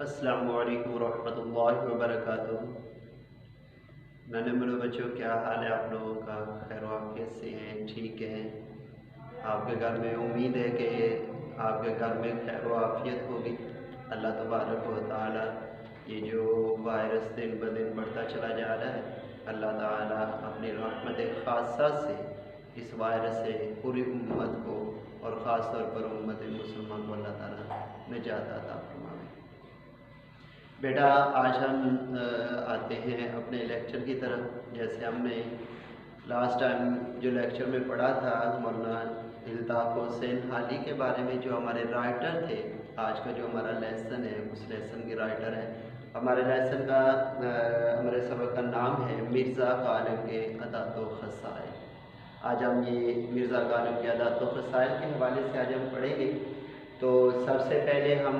السلام علیکم ورحمۃ اللہ وبرکاتہ۔ ننے مرو بچوں، کیا حال ہے آپ لوگوں کا؟ خیر و عافیت سے ہیں؟ ٹھیک ہیں؟ آپ کے گھر میں امید ہے کہ آپ کے گھر میں خیر و عافیت ہوگی۔ اللہ تبارک و تعالی یہ جو وائرس دن بدن بڑھتا چلا جا رہا ہے، اللہ تعالی اپنی رحمت خاصہ سے اس وائرس سے پوری امت کو اور خاص طور پر امت مسلمان کو اللہ تعالی نجات عطا فرمائے۔ بیٹا، آج ہم آتے ہیں اپنے لیکچر کی طرف۔ جیسے ہم نے لاسٹ ٹائم جو لیکچر میں پڑھا تھا مولانا الطاف حسین حالی کے بارے میں، جو ہمارے رائٹر تھے۔ آج کا جو ہمارا لیسن ہے اس لیسن کے رائٹر ہے ہمارے لیسن کا ہمارے سبق کا نام ہے مرزا غالب کے عادات و خصائل۔ آج ہم یہ مرزا غالب کے عادات و خصائل کے حوالے سے آج ہم پڑھیں گے۔ تو سب سے پہلے ہم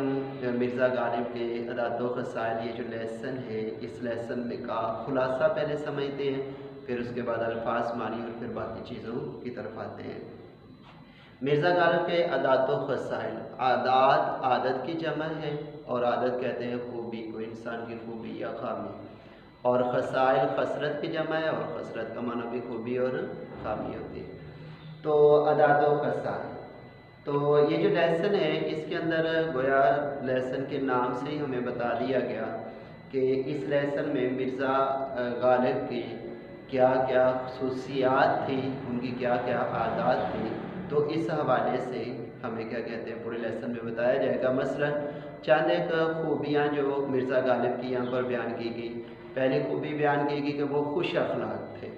مرزا غالب کے عادات و خصائل، یہ جو لیسن ہے، اس لیسن میں کا خلاصہ پہلے سمجھتے ہیں، پھر اس کے بعد الفاظ معنی اور پھر باقی چیزوں کی طرف آتے ہیں۔ مرزا غالب کے عادات و خصائل۔ عادات عادت کی جمع ہے، اور عادت کہتے ہیں خوبی کو، انسان کی خوبی یا خامی، اور خصائل خسرت کی جمع ہے، اور خسرت کا معنی بھی خوبی اور خامی ہوتی ہے۔ تو عادات و خصائل، تو یہ جو لیسن ہے اس کے اندر گویا لیسن کے نام سے ہی ہمیں بتا دیا گیا کہ اس لیسن میں مرزا غالب کی کیا کیا خصوصیات تھیں، ان کی کیا کیا عادات تھیں۔ تو اس حوالے سے ہمیں کیا کہتے ہیں پورے لیسن میں بتایا جائے گا۔ مثلا چند ایک خوبیاں جو مرزا غالب کی یہاں پر بیان کی گئی۔ پہلی خوبی بیان کی گئی کہ وہ خوش اخلاق تھے،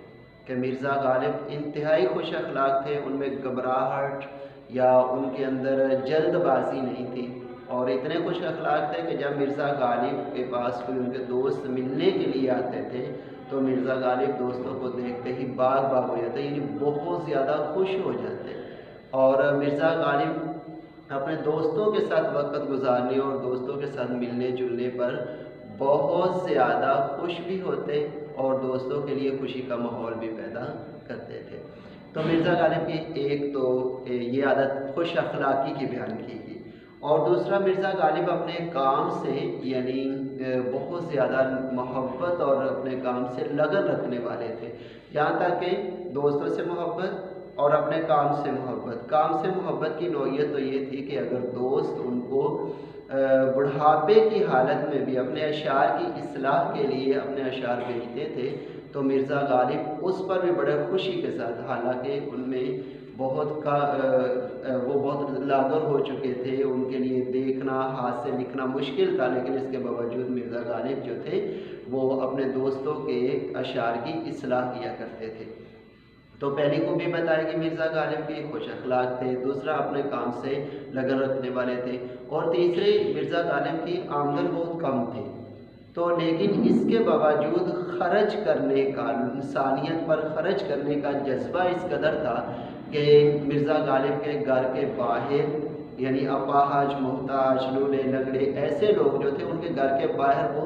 کہ مرزا غالب انتہائی خوش اخلاق تھے، ان میں گھبراہٹ یا ان کے اندر جلد بازی نہیں تھی، اور اتنے خوش اخلاق تھے کہ جب مرزا غالب کے پاس کوئی ان کے دوست ملنے کے لیے آتے تھے تو مرزا غالب دوستوں کو دیکھتے ہی باغ باغ ہو جاتے، یعنی بہت زیادہ خوش ہو جاتے، اور مرزا غالب اپنے دوستوں کے ساتھ وقت گزارنے اور دوستوں کے ساتھ ملنے جلنے پر بہت زیادہ خوش بھی ہوتے، اور دوستوں کے لیے خوشی کا ماحول بھی پیدا کرتے تھے۔ تو مرزا غالب کی ایک تو یہ عادت خوش اخلاقی کی بیان کی گئی، اور دوسرا مرزا غالب اپنے کام سے یعنی بہت زیادہ محبت اور اپنے کام سے لگن رکھنے والے تھے، یہاں تک کہ دوستوں سے محبت اور اپنے کام سے محبت۔ کام سے محبت کی نوعیت تو یہ تھی کہ اگر دوست ان کو بڑھاپے کی حالت میں بھی اپنے اشعار کی اصلاح کے لیے اپنے اشعار بھیجتے تھے تو مرزا غالب اس پر بھی بڑے خوشی کے ساتھ، حالانکہ ان میں وہ بہت لاغر ہو چکے تھے، ان کے لیے دیکھنا ہاتھ سے لکھنا مشکل تھا، لیکن اس کے باوجود مرزا غالب جو تھے وہ اپنے دوستوں کے اشعار کی اصلاح کیا کرتے تھے۔ تو پہلی خوبی بتائے کہ مرزا غالب کے خوش اخلاق تھے، دوسرا اپنے کام سے لگن رکھنے والے تھے، اور تیسرے مرزا غالب کی آمدن بہت کم تھی، تو لیکن اس کے باوجود خرچ کرنے کا، انسانیت پر خرچ کرنے کا جذبہ اس قدر تھا کہ مرزا غالب کے گھر کے باہر یعنی اپاہج، محتاج، لولے لنگڑے ایسے لوگ جو تھے ان کے گھر کے باہر وہ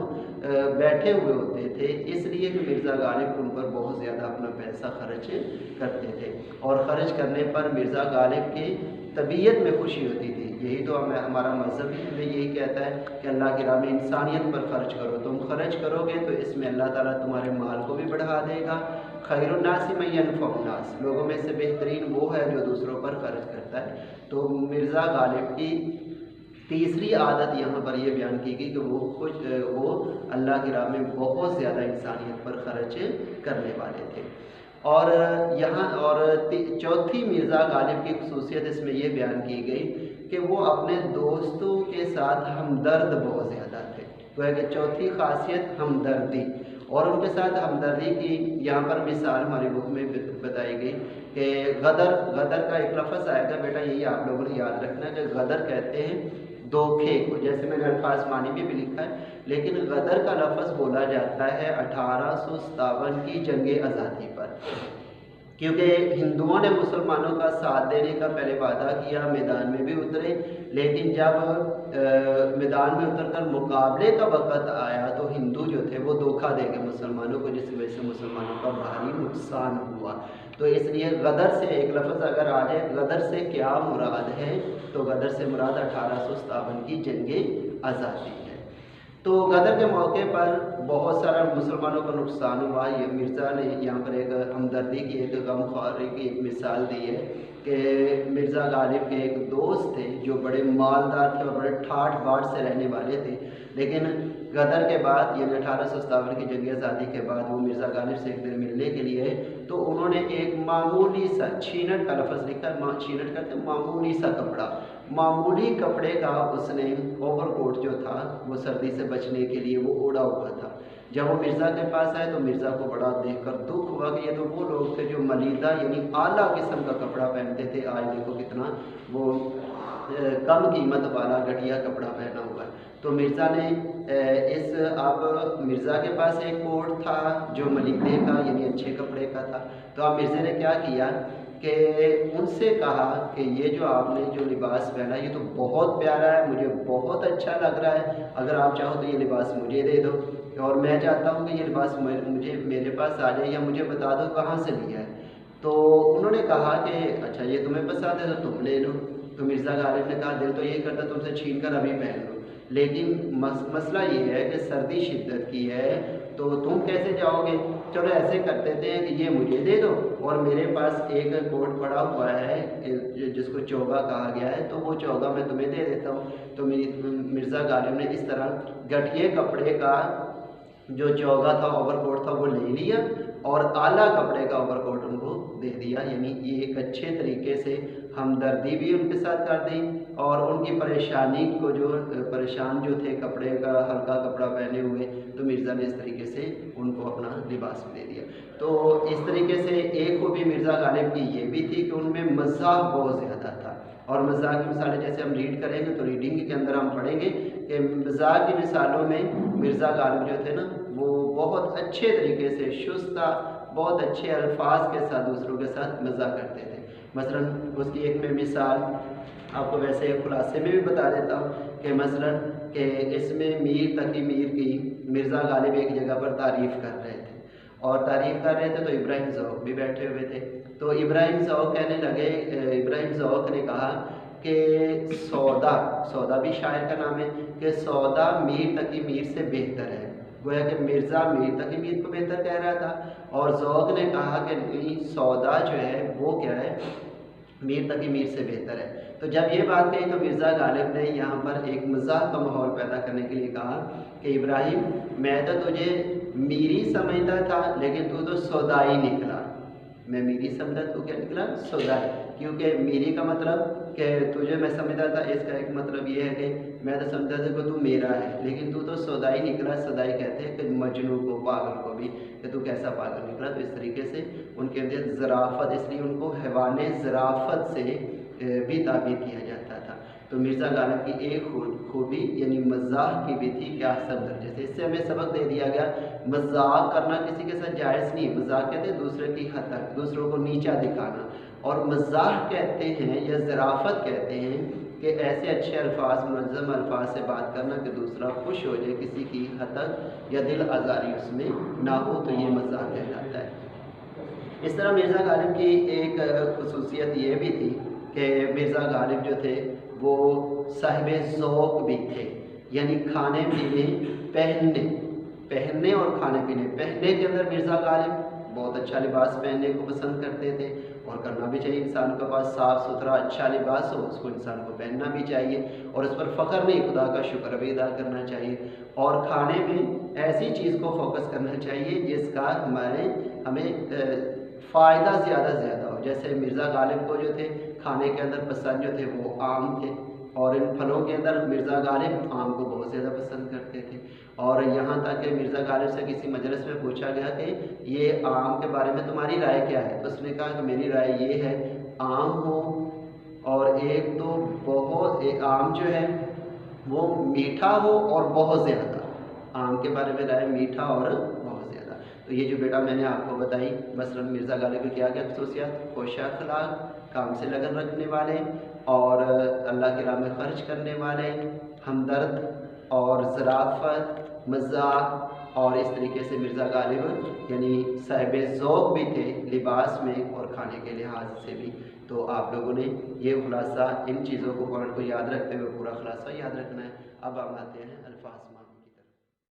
بیٹھے ہوئے ہوتے تھے، اس لیے کہ مرزا غالب ان پر بہت زیادہ اپنا پیسہ خرچ کرتے تھے، اور خرچ کرنے پر مرزا غالب کی طبیعت میں خوشی ہوتی تھی۔ یہی تو ہمارا مذہب ہی ہمیں یہی کہتا ہے کہ اللہ کی راہ میں انسانیت پر خرچ کرو، تم خرچ کرو گے تو اس میں اللہ تعالیٰ تمہارے مال کو بھی بڑھا دے گا۔ خیر الناس من ینفع الناس، لوگوں میں سے بہترین وہ ہے جو دوسروں پر خرچ کرتا ہے۔ تو مرزا غالب کی تیسری عادت یہاں پر یہ بیان کی گئی کہ وہ اللہ کی راہ میں بہت زیادہ انسانیت پر خرچ کرنے والے تھے۔ اور یہاں اور چوتھی مرزا غالب کی خصوصیت اس میں یہ بیان کی گئی کہ وہ اپنے دوستوں کے ساتھ ہمدرد بہت زیادہ تھے۔ تو ہے کہ چوتھی خاصیت ہمدردی، اور ان کے ساتھ ہمدردی کی یہاں پر مثال ہماری بک میں بتائی گئی کہ غدر کا ایک لفظ آئے گا بیٹا، یہی آپ لوگوں نے یاد رکھنا کہ غدر کہتے ہیں دھوکے کو، جیسے میں نے الفاظ معنی بھی لکھا ہے، لیکن غدر کا لفظ بولا جاتا ہے 1857 کی جنگ آزادی پر، کیونکہ ہندوؤں نے مسلمانوں کا ساتھ دینے کا پہلے وعدہ کیا، میدان میں بھی اترے، لیکن جب میدان میں اتر کر مقابلے کا وقت آیا تو ہندو جو تھے وہ دھوکہ دے گئے مسلمانوں کو، جس کی وجہ سے مسلمانوں کا بھاری نقصان ہوا۔ تو اس لیے غدر سے ایک لفظ اگر آ جائے، غدر سے کیا مراد ہے، تو غدر سے مراد 1857 کی جنگ آزادی ہے۔ तो गदर के मौके पर बहुत सारा मुसलमानों का नुकसान हुआ। ये मिर्ज़ा ने यहाँ पर एक हमदर्दी की, एक गमख्वारी की एक मिसाल दी है कि मिर्ज़ा गालिब के एक दोस्त थे जो बड़े मालदार थे और बड़े ठाठ बाट से रहने वाले थे, लेकिन गदर के बाद यानी 1857 की जंग आज़ादी के बाद वो मिर्ज़ा गालिब से एक दिन मिलने के लिए, तो उन्होंने एक मामूली सा छीनट का लफ्ज़ लिखा, छीनट करते मामूली सा कपड़ा, मामूली कपड़े का उसने ओवरकोट जो था वो सर्दी से बचने के लिए वो ओढ़ा हुआ था। जब वो मिर्ज़ा के पास आए तो मिर्ज़ा को बड़ा देखकर दुख हुआ कि ये तो वो लोग थे जो मलीदा यानी आला किस्म का कपड़ा पहनते थे, आज देखो कितना वो कम कीमत वाला घटिया कपड़ा पहना हुआ है। तो मिर्ज़ा ने अब मिर्ज़ा के पास एक कोट था जो मलीदे का यानी अच्छे कपड़े का था। तो अब मिर्ज़ा ने क्या किया कि उनसे कहा कि ये जो आपने जो लिबास पहना ये तो बहुत प्यारा है, मुझे बहुत अच्छा लग रहा है, अगर आप चाहो तो ये लिबास मुझे दे दो और मैं चाहता हूँ कि ये लिबास मुझे मेरे पास आ जाए या मुझे बता दो कहाँ से लिया है। तो उन्होंने कहा कि अच्छा ये तुम्हें पसंद है तो तुम ले लो। तो मिर्ज़ा गालिब ने कहा दिल तो यही करता तुमसे छीन कर अभी पहन लो, लेकिन मसला ये है कि सर्दी शिद्दत की है तो तुम कैसे जाओगे। चलो ऐसे कर देते हैं कि ये मुझे दे दो और मेरे पास एक कोट पड़ा हुआ है जिसको चोगा कहा गया है, तो वो चोगा मैं तुम्हें दे देता हूँ। तो मिर्ज़ा गालिब ने इस तरह घटिया कपड़े का जो चोगा था, ओवरकोट था, वो ले लिया और आला कपड़े का ओवरकोट उनको दे दिया। यानी ये एक अच्छे तरीके से हमदर्दी भी उनके साथ कर दी और उनकी परेशानी को जो परेशान जो थे कपड़े का हल्का कपड़ा पहने हुए, तो मिर्ज़ा ने इस तरीके से उनको अपना लिबास दे दिया। तो इस तरीके से एक खूबी मिर्ज़ा गालिब की ये भी थी कि उनमें मज़ाक बहुत ज़्यादा था। और मज़ाक की मिसालें जैसे हम रीड करेंगे तो रीडिंग के अंदर हम पढ़ेंगे कि मज़ाक की मिसालों में मिर्ज़ा गालिब जो थे ना वो बहुत अच्छे तरीके से शुस्ता, बहुत अच्छे अल्फाज के साथ दूसरों के साथ मज़ाक करते थे। मसलन उसकी एक मैं मिसाल आपको वैसे खुलासे में भी बता देता हूँ कि मसलन कि इसमें मीर तकी मीर की मिर्ज़ा गालिब एक जगह पर तारीफ़ कर रहे थे और तारीफ़ कर रहे थे तो इब्राहिम ज़ौक़ भी बैठे हुए थे। तो इब्राहिम ज़ौक़ कहने लगे, इब्राहिम ज़ौक़ ने कहा कि सौदा भी शायर का नाम है, कि सौदा मीर तकी मीर से बेहतर है। गोया कि मिर्ज़ा मीर तकी मीर को बेहतर कह रहा था और ज़ौक़ ने कहा कि नहीं, सौदा जो है वो क्या है, मीर तकी मीर से बेहतर है। तो जब ये बात कही तो मिर्ज़ा गालिब ने यहाँ पर एक मज़ाक का माहौल पैदा करने के लिए कहा कि इब्राहिम मैं तो तुझे मीरी समझता था लेकिन तू तो सौदाई निकला। मैं मीरी समझा, तू क्या निकला, सौदाई। क्योंकि मीरी का मतलब कि तुझे मैं समझता था, इसका एक मतलब ये है कि मैं तो समझता था कि तू मेरा है लेकिन तू तो सौदाई निकला। सौदाई कहते हैं कि मजनू को, पागल को भी, कि तू कैसा पागल निकला। तो इस तरीके से उनके अंदर ज़राफ़त, इसलिए उनको हैवाने ज़राफ़त से भी ताबीर किया जाता था। तो मिर्ज़ा गालिब की एक खूबी यानी मज़ाक की भी थी क्या सब दर्जे से। इससे हमें सबक दे दिया गया मज़ाक करना किसी के साथ जायज़ नहीं। मज़ाक कहते हैं दूसरे की हद तक, दूसरों को नीचा दिखाना, और मज़ाक कहते हैं या ज़राफ़त कहते हैं कि ऐसे अच्छे अल्फाज, मुनज़्ज़म अल्फाज से बात करना कि दूसरा खुश हो जाए, किसी की हद तक या दिल आज़ारी उसमें ना हो, तो ये मज़ाक कहलाता है। इस तरह मिर्ज़ा गालिब की एक खुसूसियत ये भी थी कि मिर्ज़ा गालिब जो थे वो साहिब ज़ौक़ भी थे, यानी खाने पीने, पहनने और खाने पीने। पहनने के अंदर मिर्ज़ा गालिब बहुत अच्छा लिबास पहनने को पसंद करते थे और करना भी चाहिए। इंसान के पास साफ़ सुथरा अच्छा लिबास हो उसको इंसान को पहनना भी चाहिए और उस पर फ़ख्र नहीं, खुदा का शुक्र भी अदा करना चाहिए। और खाने में ऐसी चीज़ को फोकस करना चाहिए जिसका हमें फ़ायदा ज़्यादा से ज़्यादा हो। जैसे मिर्ज़ा गालिब को जो थे खाने के अंदर पसंद जो थे वो आम थे और इन फलों के अंदर मिर्ज़ा गालिब आम को बहुत ज़्यादा पसंद करते थे। और यहाँ तक कि मिर्ज़ा गालिब से किसी मजलिस में पूछा गया कि ये आम के बारे में तुम्हारी राय क्या है, तो उसने कहा कि मेरी राय ये है आम हो और एक तो आम जो है वो मीठा हो और बहुत ज़्यादा। आम के बारे में राय मीठा और बहुत ज़्यादा। तो ये जो बेटा मैंने आपको बताई मसलन मिर्ज़ा गालिब की क्या क्या खसूसियात, होश अखलाक, काम से लगन रखने वाले और अल्लाह की राह में ख़र्च करने वाले, हमदर्द और ज़राफ़त, मज़ाक, और इस तरीके से मिर्ज़ा गालिब यानी साहिब ज़ौक़ भी थे लिबास में और खाने के लिहाज से भी। तो आप लोगों ने ये खुलासा इन चीज़ों को पॉइंट को याद रखते हुए पूरा खुलासा याद रखना है। अब हम आते हैं अल्फाज में।